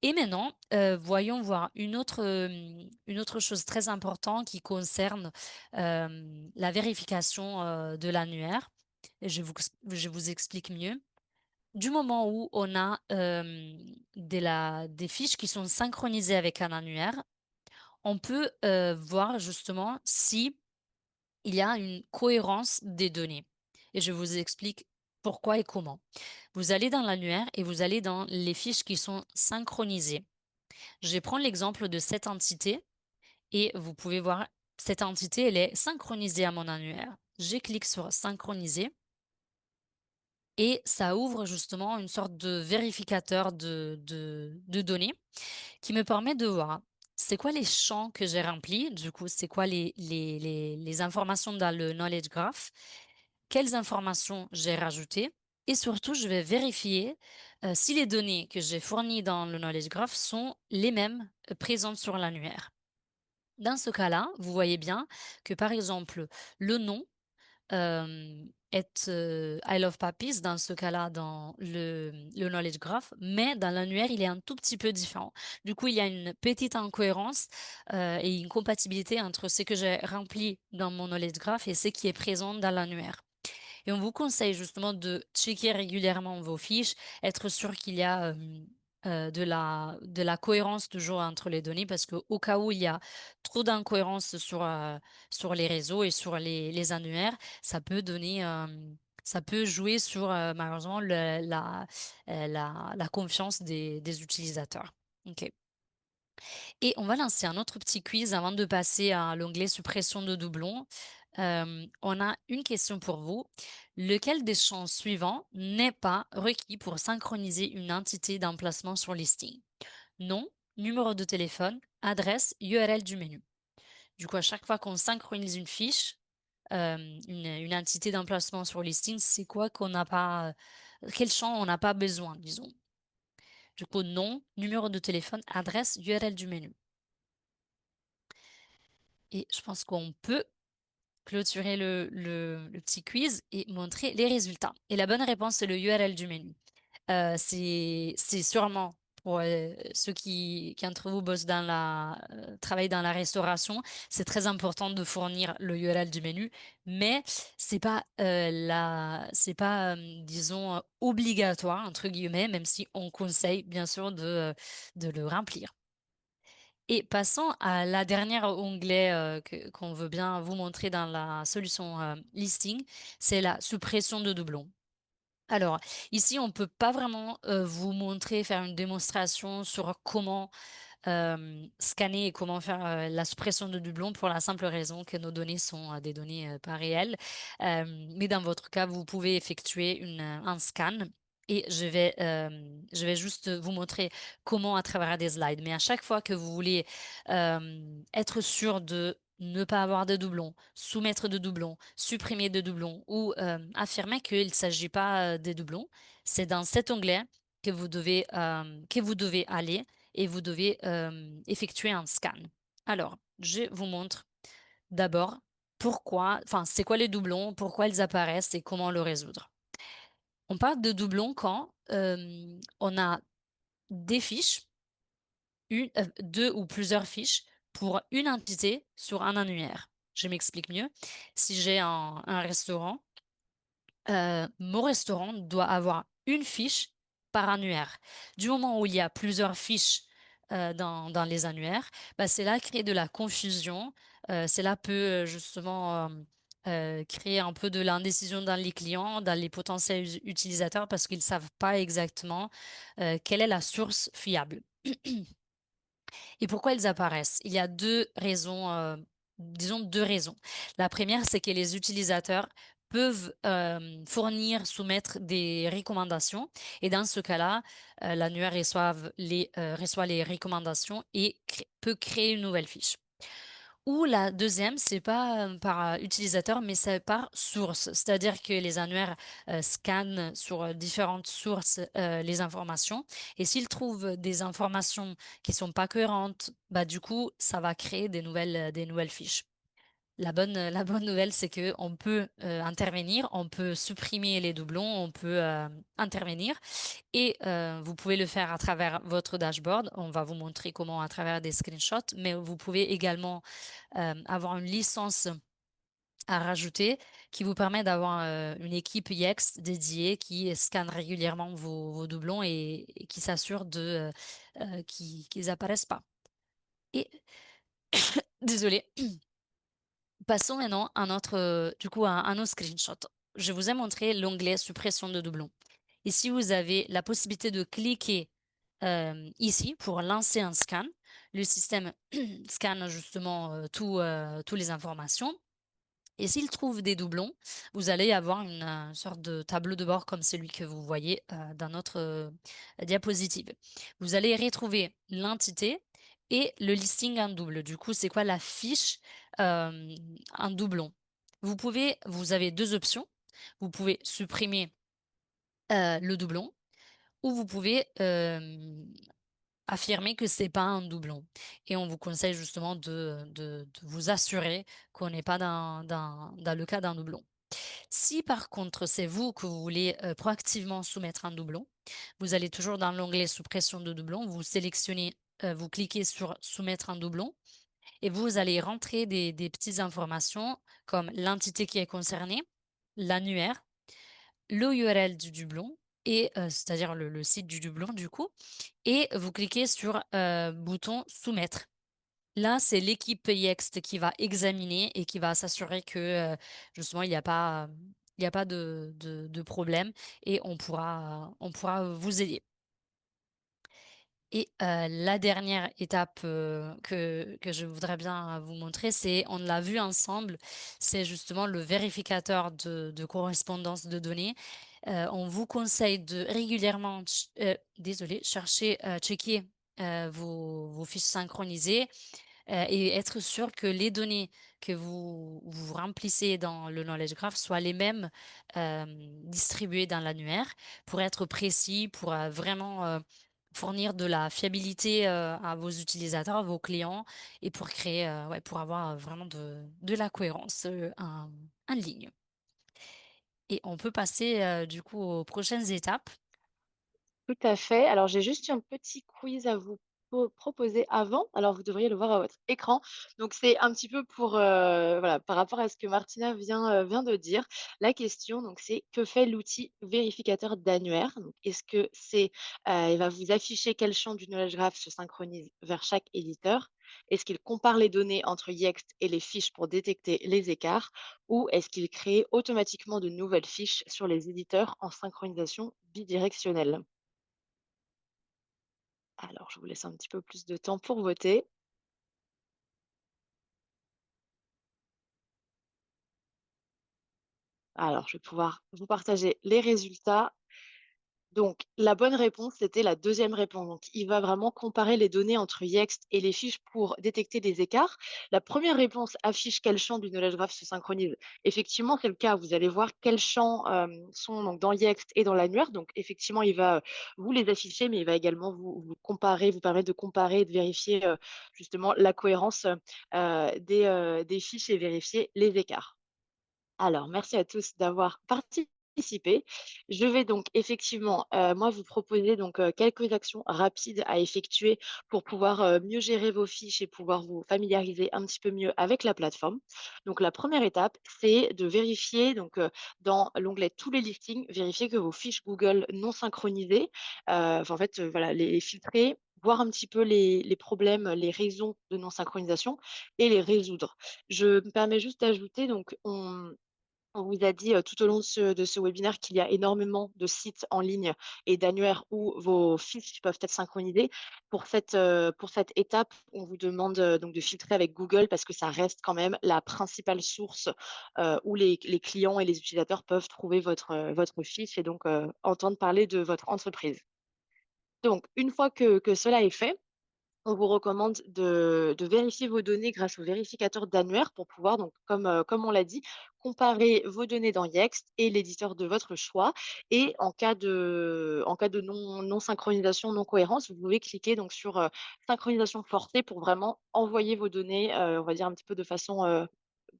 Et maintenant, voyons voir une autre chose très importante qui concerne, la vérification, de l'annuaire et je vous explique mieux. Du moment où on a, des fiches qui sont synchronisées avec un annuaire, on peut, voir justement si il y a une cohérence des données et je vous explique pourquoi et comment. Vous allez dans l'annuaire et vous allez dans les fiches qui sont synchronisées. Je vais prendre l'exemple de cette entité et vous pouvez voir cette entité, elle est synchronisée à mon annuaire. Je clique sur synchroniser et ça ouvre justement une sorte de vérificateur de données qui me permet de voir c'est quoi les champs que j'ai remplis, du coup, c'est quoi les informations dans le knowledge graph, quelles informations j'ai rajoutées et surtout, je vais vérifier si les données que j'ai fournies dans le knowledge graph sont les mêmes présentes sur l'annuaire. Dans ce cas-là, vous voyez bien que, par exemple, le nom est I Love Puppies dans ce cas-là dans le knowledge graph, mais dans l'annuaire, il est un tout petit peu différent. Du coup, il y a une petite incohérence et une compatibilité entre ce que j'ai rempli dans mon knowledge graph et ce qui est présent dans l'annuaire. Et on vous conseille justement de checker régulièrement vos fiches, être sûr qu'il y a, de la cohérence toujours entre les données parce qu'au cas où il y a trop d'incohérence sur les réseaux et sur les annuaires, ça peut donner, ça peut jouer sur, malheureusement la confiance des utilisateurs. OK. Et on va lancer un autre petit quiz avant de passer à l'onglet suppression de doublons. On a une question pour vous. Lequel des champs suivants n'est pas requis pour synchroniser une entité d'emplacement sur listing? Nom, numéro de téléphone, adresse, URL du menu. Du coup, à chaque fois qu'on synchronise une fiche, une entité d'emplacement sur listing, c'est quoi qu'on n'a pas, quel champ on n'a pas besoin, disons. Du coup, nom, numéro de téléphone, adresse, URL du menu. Et je pense qu'on peut clôturer le petit quiz et montrer les résultats. Et la bonne réponse, c'est le URL du menu. C'est sûrement pour ceux qui entre vous bossent dans travaillent dans la restauration, c'est très important de fournir le URL du menu, mais c'est pas, disons, obligatoire entre guillemets, même si on conseille bien sûr de le remplir. Et passons à la dernière onglet qu'on veut bien vous montrer dans la solution listing, c'est la suppression de doublons. Alors, ici, on ne peut pas vraiment vous montrer, faire une démonstration sur comment scanner et comment faire, la suppression de doublons pour la simple raison que nos données sont, des données, pas réelles. Mais dans votre cas, vous pouvez effectuer un scan et je vais juste vous montrer comment à travers des slides. Mais à chaque fois que vous voulez, être sûr de ne pas avoir de doublons, soumettre de doublons, supprimer de doublons ou, affirmer qu'il ne s'agit pas, des doublons, c'est dans cet onglet que vous devez aller et vous devez effectuer un scan. Alors, je vous montre d'abord enfin, c'est quoi les doublons, pourquoi ils apparaissent et comment le résoudre. On parle de doublons quand on a des fiches, 2 ou plusieurs fiches pour une entité sur un annuaire. Je m'explique mieux. Si j'ai un restaurant, mon restaurant doit avoir une fiche par annuaire. Du moment où il y a plusieurs fiches, dans les annuaires, bah, cela crée de la confusion, cela peut, justement, créer un peu de l'indécision dans les clients, dans les potentiels utilisateurs parce qu'ils ne savent pas exactement, quelle est la source fiable. Et pourquoi ils apparaissent? Il y a 2 raisons, disons 2 raisons. La première, c'est que les utilisateurs peuvent, soumettre des recommandations et dans ce cas-là, l'annuaire reçoit les recommandations et peut créer une nouvelle fiche. Ou la deuxième, c'est pas, par, utilisateur, mais c'est par source. C'est-à-dire que les annuaires, scannent sur, différentes sources, les informations et s'ils trouvent des informations qui sont pas cohérentes, bah, du coup, ça va créer des nouvelles fiches. La bonne nouvelle, c'est qu'on peut, intervenir, on peut supprimer les doublons, on peut, intervenir et vous pouvez le faire à travers votre dashboard. On va vous montrer comment à travers des screenshots, mais vous pouvez également avoir une licence à rajouter qui vous permet d'avoir, une équipe IEX dédiée qui scanne régulièrement vos doublons et qui s'assure qu'ils apparaissent pas et désolée. Passons maintenant à notre, du coup à nos screenshots. Je vous ai montré l'onglet suppression de doublons. Ici, vous avez la possibilité de cliquer, ici pour lancer un scan. Le système scanne justement, tous les informations et s'il trouve des doublons, vous allez avoir une, sorte de tableau de bord comme celui que vous voyez, dans notre, diapositive. Vous allez retrouver l'entité et le listing en double. Du coup, c'est quoi la fiche, en doublon? Vous avez 2 options. Vous pouvez supprimer, le doublon ou vous pouvez, affirmer que c'est pas un doublon et on vous conseille justement de vous assurer qu'on n'est pas dans le cas d'un doublon. Si par contre, c'est vous que vous voulez, proactivement soumettre un doublon, vous allez toujours dans l'onglet suppression de doublons, vous sélectionnez, vous cliquez sur soumettre un doublon et vous allez rentrer des petites informations comme l'entité qui est concernée, l'annuaire, l'URL du doublon et c'est-à-dire le site du doublon du coup et vous cliquez sur, bouton soumettre. Là, c'est l'équipe Yext qui va examiner et qui va s'assurer que, justement il y a pas de problème et on pourra vous aider. Et la dernière étape, que je voudrais bien vous montrer, c'est on l'a vu ensemble, c'est justement le vérificateur de correspondance de données. On vous conseille de régulièrement chercher, checker, vos fiches synchronisées, et être sûr que les données que vous remplissez dans le knowledge graph soient les mêmes, distribuées dans l'annuaire pour être précis, pour, vraiment, fournir de la fiabilité, à vos utilisateurs, à vos clients et pour créer, ouais, pour avoir, vraiment de la cohérence, en ligne et on peut passer, du coup aux prochaines étapes. Tout à fait. Alors, j'ai juste un petit quiz à vous proposer avant. Alors, vous devriez le voir à votre écran. Donc, c'est un petit peu pour, voilà, par rapport à ce que Martina vient de dire. La question, donc, c'est que fait l'outil vérificateur d'annuaire? Donc, est-ce que c'est, il va vous afficher quel champ du knowledge graph se synchronise vers chaque éditeur? Est-ce qu'il compare les données entre Yext et les fiches pour détecter les écarts? Ou est-ce qu'il crée automatiquement de nouvelles fiches sur les éditeurs en synchronisation bidirectionnelle? Alors, je vous laisse un petit peu plus de temps pour voter. Alors, je vais pouvoir vous partager les résultats. Donc, la bonne réponse, c'était la deuxième réponse. Donc, il va vraiment comparer les données entre Yext et les fiches pour détecter des écarts. La première réponse affiche quel champ du knowledge graph se synchronise. Effectivement, c'est le cas. Vous allez voir quels champs sont donc dans Yext et dans l'annuaire. Donc, effectivement, il va vous les afficher, mais il va également vous comparer, vous permettre de comparer et de vérifier justement la cohérence des fiches et vérifier les écarts. Alors, merci à tous d'avoir participé. Je vais donc effectivement, moi, vous proposer donc, quelques actions rapides à effectuer pour pouvoir, mieux gérer vos fiches et pouvoir vous familiariser un petit peu mieux avec la plateforme. Donc la première étape, c'est de vérifier donc, dans l'onglet «Tous les listings», vérifier que vos fiches Google non synchronisées, enfin, en fait, voilà, les filtrer, voir un petit peu les problèmes, les raisons de non synchronisation et les résoudre. Je me permets juste d'ajouter donc on vous a dit, tout au long de ce webinaire qu'il y a énormément de sites en ligne et d'annuaires où vos fiches peuvent être synchronisées. Pour cette étape, on vous demande, donc de filtrer avec Google parce que ça reste quand même la principale source, où les clients et les utilisateurs peuvent trouver votre fiche et donc, entendre parler de votre entreprise. Donc une fois que cela est fait, on vous recommande de vérifier vos données grâce au vérificateur d'annuaire pour pouvoir donc comme on l'a dit, comparer vos données dans Yext et l'éditeur de votre choix et en cas de non synchronisation, non cohérence, vous pouvez cliquer donc sur, synchronisation forcée pour vraiment envoyer vos données, on va dire un petit peu de façon,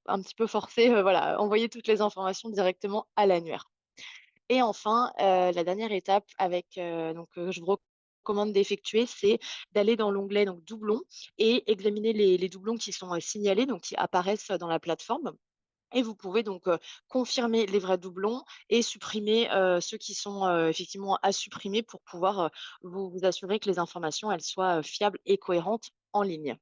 un petit peu forcée, voilà, envoyer toutes les informations directement à l'annuaire. Et enfin, la dernière étape avec, je vous recommande d'effectuer, c'est d'aller dans l'onglet donc doublons et examiner les doublons qui sont, signalés, donc qui apparaissent dans la plateforme et vous pouvez donc, confirmer les vrais doublons et supprimer, ceux qui sont, effectivement à supprimer pour pouvoir, vous assurer que les informations, elles soient, fiables et cohérentes en ligne.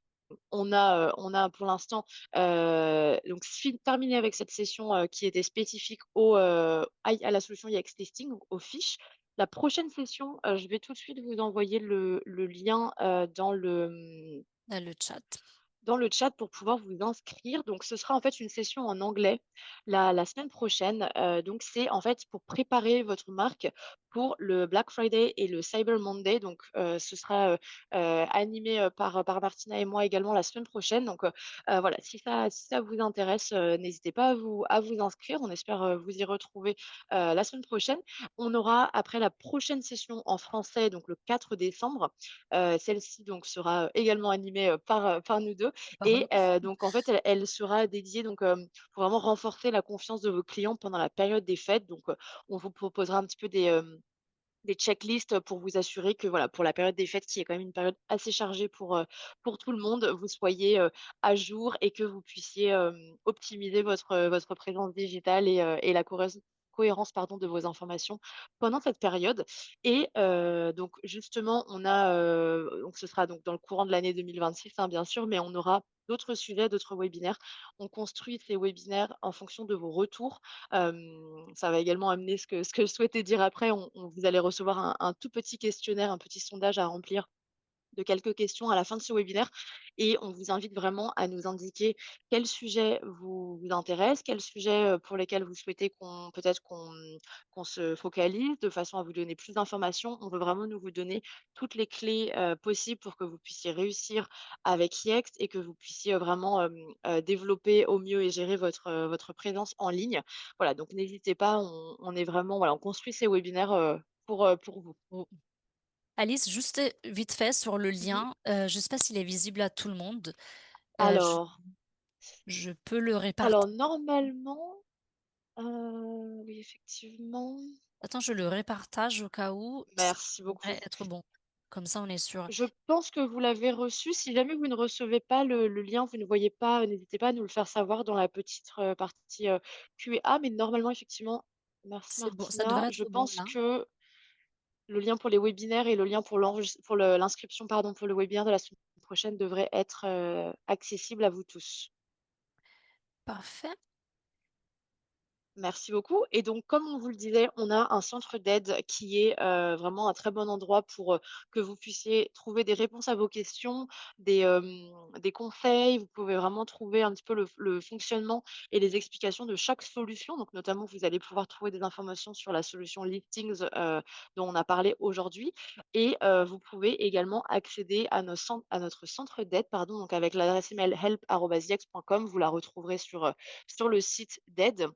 On a pour l'instant, donc terminé avec cette session, qui était spécifique à la solution Yext Listing, donc aux fiches. La prochaine session, je vais tout de suite vous envoyer le lien, Dans le chat. dans le chat pour pouvoir vous inscrire. Donc, ce sera en fait une session en anglais la semaine prochaine. Donc, c'est en fait pour préparer votre marque pour le Black Friday et le Cyber Monday. Donc, ce sera animé par Martina et moi également la semaine prochaine. Donc, voilà, si ça vous intéresse, n'hésitez pas à vous inscrire. On espère vous y retrouver la semaine prochaine. On aura après la prochaine session en français, donc le 4 décembre. Celle-ci donc sera également animée par nous deux. Et Pardon. donc en fait, elle sera dédiée donc, pour vraiment renforcer la confiance de vos clients pendant la période des fêtes. Donc, on vous proposera un petit peu des checklists pour vous assurer que voilà, pour la période des fêtes qui est quand même une période assez chargée pour tout le monde, vous soyez, à jour et que vous puissiez, optimiser votre présence digitale et la cohérence pardon, de vos informations pendant cette période. Et donc justement, donc ce sera donc dans le courant de l'année 2026, hein, bien sûr, mais on aura d'autres sujets, d'autres webinaires. On construit ces webinaires en fonction de vos retours. Ça va également amener ce que je souhaitais dire après. Vous allez recevoir un tout petit questionnaire, un petit sondage à remplir de quelques questions à la fin de ce webinaire et on vous invite vraiment à nous indiquer quels sujets vous intéressent, quels sujets, pour lesquels vous souhaitez qu'on se focalise de façon à vous donner plus d'informations. On veut vraiment nous vous donner toutes les clés, possibles pour que vous puissiez réussir avec Yext et que vous puissiez, vraiment, développer au mieux et gérer votre présence en ligne. Voilà, donc n'hésitez pas, on est vraiment voilà, on construit ces webinaires, pour vous. Oh. Alice, juste vite fait sur le Oui. lien, je ne sais pas s'il est visible à tout le monde. Je Alors je peux le Alors répartir. normalement, oui effectivement. Attends, je le répartage au cas où, ça Merci devrait beaucoup. être bon. Comme ça, on est sûr. Je pense que vous l'avez reçu. Si jamais vous ne recevez pas le lien, vous ne voyez pas, n'hésitez pas à nous le faire savoir dans la petite, partie, Q&A. Mais normalement effectivement merci C'est bon, ça Martina. devrait Je être bon pense là. que le lien pour les webinaires et le lien pour l'inscription pardon, pour le webinaire de la semaine prochaine devrait être, accessible à vous tous. Parfait. Merci beaucoup et donc comme on vous le disait, on a un centre d'aide qui est, vraiment un très bon endroit pour, que vous puissiez trouver des réponses à vos questions, des conseils. Vous pouvez vraiment trouver un petit peu le fonctionnement et les explications de chaque solution. Donc notamment, vous allez pouvoir trouver des informations sur la solution Listings, dont on a parlé aujourd'hui et vous pouvez également accéder à notre centre d'aide, pardon, donc avec l'adresse email help@yext.com. Vous la retrouverez sur le site d'aide.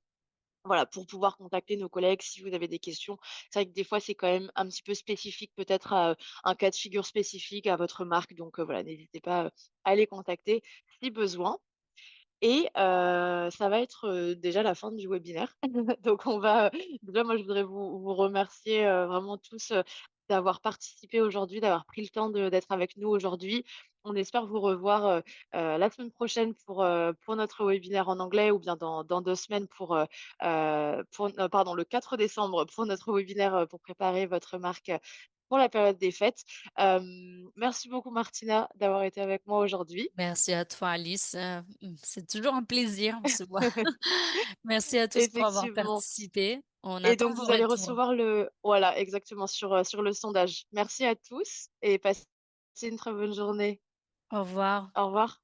Voilà, pour pouvoir contacter nos collègues si vous avez des questions. C'est vrai que des fois, c'est quand même un petit peu spécifique peut-être à, un cas de figure spécifique à votre marque donc voilà, n'hésitez pas, à les contacter si besoin. Et ça va être, déjà la fin du webinaire. Donc on va, déjà moi je voudrais vous remercier, vraiment tous, d'avoir participé aujourd'hui, d'avoir pris le temps d'être avec nous aujourd'hui. On espère vous revoir, la semaine prochaine pour notre webinaire en anglais ou bien dans 2 semaines pardon, le 4 décembre pour notre webinaire, pour préparer votre marque, pour la période des fêtes. Merci beaucoup Martina d'avoir été avec moi aujourd'hui. Merci à toi Alice, c'est toujours un plaisir, on se voit. Merci à tous pour avoir Effectivement. participé. On Et attend donc vos vous allez retours. recevoir le voilà, exactement sur le sondage. Merci à tous et passez une très bonne journée. Au revoir. Au revoir.